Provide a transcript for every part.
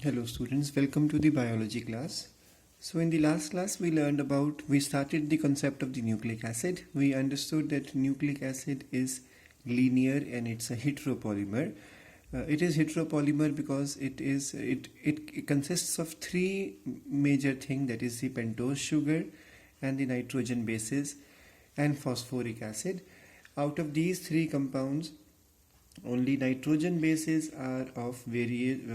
Hello students, welcome to the biology class. So in the last class we started the concept of the nucleic acid. We understood that nucleic acid is linear and it's a heteropolymer. It is heteropolymer because it consists of three major things, that is the pentose sugar and the nitrogen bases and phosphoric acid. Out of these three compounds, only nitrogen bases are of variable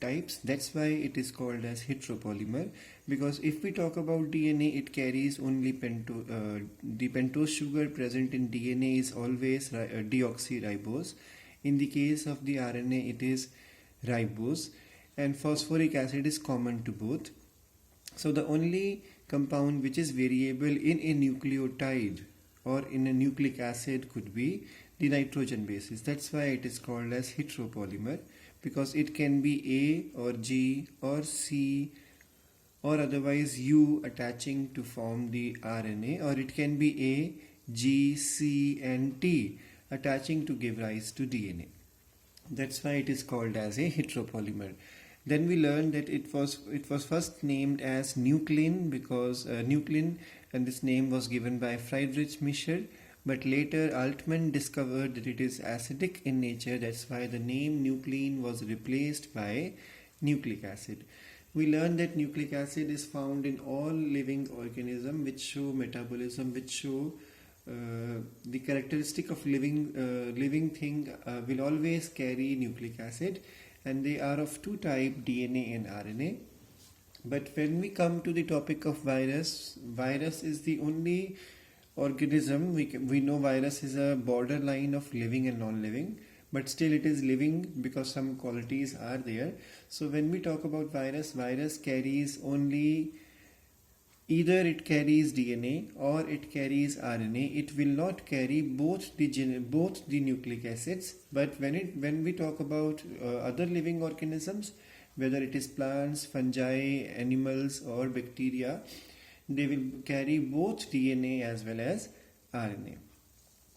types. That's why it is called as heteropolymer, because if we talk about DNA, it carries only the pentose sugar present in DNA is always deoxyribose. In the case of the RNA, it is ribose, and phosphoric acid is common to both. So the only compound which is variable in a nucleotide or in a nucleic acid could be the nitrogen bases. That's why it is called as heteropolymer, because it can be A or G or C or otherwise U attaching to form the RNA, or it can be A, G, C and T attaching to give rise to DNA. That's why it is called as a heteropolymer. Then we learned that it was first named as nuclein because nuclein, and this name was given by Friedrich Mischer, but later Altman discovered that it is acidic in nature. That's why the name nuclein was replaced by nucleic acid. We learned that nucleic acid is found in all living organisms which show metabolism, which show the characteristic of living thing will always carry nucleic acid, and they are of two types, DNA and RNA. But when we come to the topic of virus is the only organism we know virus is a borderline of living and non-living, but still it is living because some qualities are there. So when we talk about virus carries only, either it carries DNA or it carries RNA. It will not carry both the nucleic acids. But when we talk about other living organisms, whether it is plants, fungi, animals or bacteria, they will carry both DNA as well as RNA.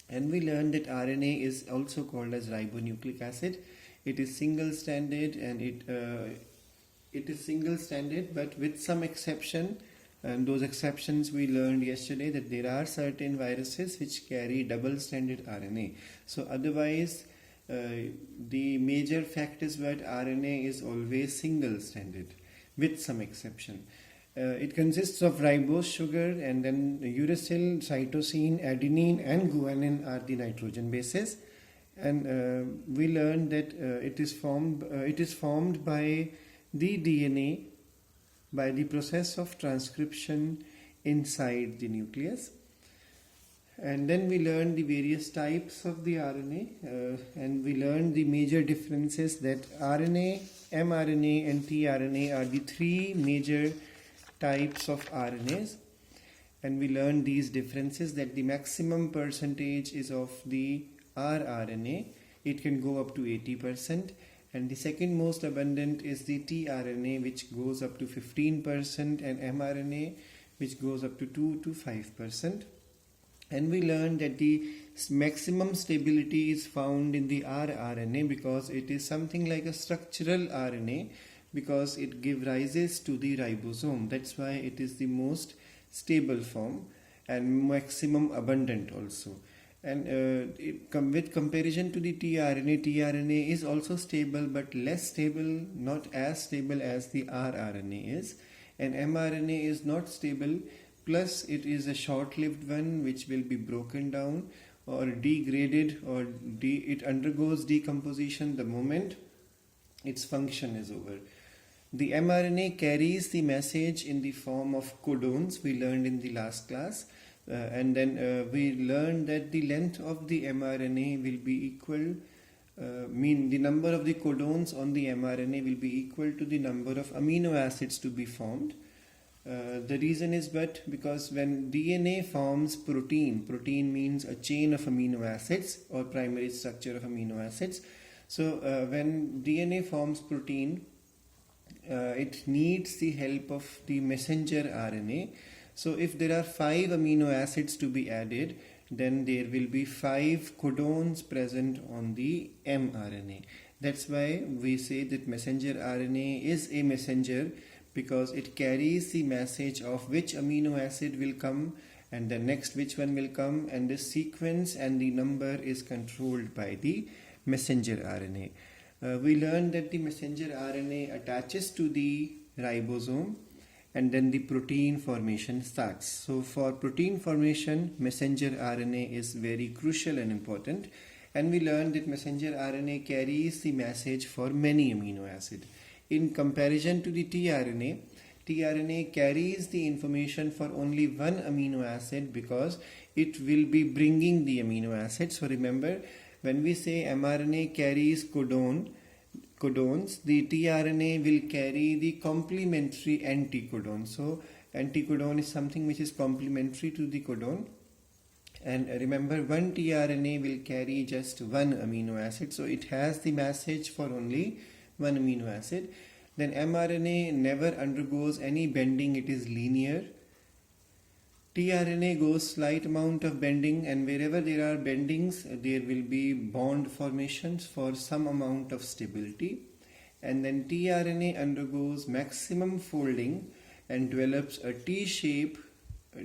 And we learned that RNA is also called as ribonucleic acid. It is single stranded, and it is single stranded, but with some exception. And those exceptions we learned yesterday, that there are certain viruses which carry double-stranded RNA. So otherwise, the major fact is that RNA is always single-stranded, with some exception. It consists of ribose sugar, and then uracil, cytosine, adenine and guanine are the nitrogen bases. And we learned that it is formed by the DNA by the process of transcription inside the nucleus. And then we learned the various types of the RNA, and we learned the major differences, that RNA, mRNA and tRNA are the three major types of RNAs. And we learned these differences, that the maximum percentage is of the rRNA. It can go up to 80%. And the second most abundant is the tRNA, which goes up to 15%, and mRNA, which goes up to 2 to 5%. And we learned that the maximum stability is found in the rRNA, because it is something like a structural RNA, because it gives rises to the ribosome. That's why it is the most stable form and maximum abundant also. And with comparison to the tRNA is also stable, but less stable, not as stable as the rRNA is. And mRNA is not stable, plus it is a short-lived one which will be broken down or degraded, or it undergoes decomposition the moment its function is over. The mRNA carries the message in the form of codons, we learned in the last class. And then we learned that the length of the mRNA will be equal, the number of the codons on the mRNA will be equal to the number of amino acids to be formed. The reason is because when DNA forms protein means a chain of amino acids or primary structure of amino acids. So when DNA forms protein, it needs the help of the messenger RNA. So if there are 5 amino acids to be added, then there will be 5 codons present on the mRNA. That's why we say that messenger RNA is a messenger, because it carries the message of which amino acid will come and the next which one will come, and the sequence and the number is controlled by the messenger RNA. We learned that the messenger RNA attaches to the ribosome and then the protein formation starts. So for protein formation, messenger RNA is very crucial and important, and we learned that messenger RNA carries the message for many amino acids. In comparison to the tRNA, tRNA carries the information for only one amino acid because it will be bringing the amino acid. So remember, when we say mRNA carries codons, the tRNA will carry the complementary anticodon. So anticodon is something which is complementary to the codon. And remember, one tRNA will carry just one amino acid. So it has the message for only one amino acid. Then mRNA never undergoes any bending, it is linear. tRNA goes slight amount of bending, and wherever there are bendings, there will be bond formations for some amount of stability. And then tRNA undergoes maximum folding and develops a T shape,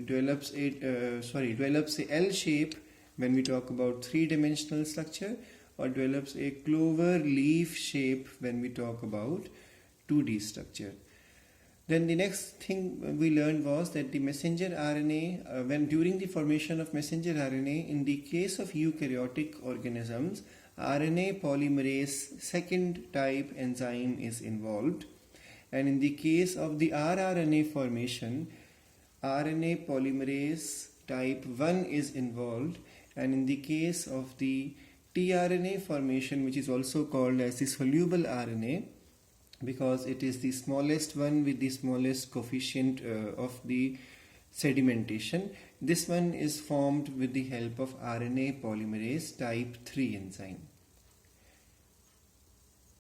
develops a L shape when we talk about three-dimensional structure, or develops a clover leaf shape when we talk about 2D structure. Then the next thing we learned was that the messenger RNA, when during the formation of messenger RNA, in the case of eukaryotic organisms, RNA polymerase second type enzyme is involved, and in the case of the rRNA formation, RNA polymerase type 1 is involved, and in the case of the tRNA formation, which is also called as the soluble RNA, because it is the smallest one with the smallest coefficient of the sedimentation, this one is formed with the help of RNA polymerase type 3 enzyme.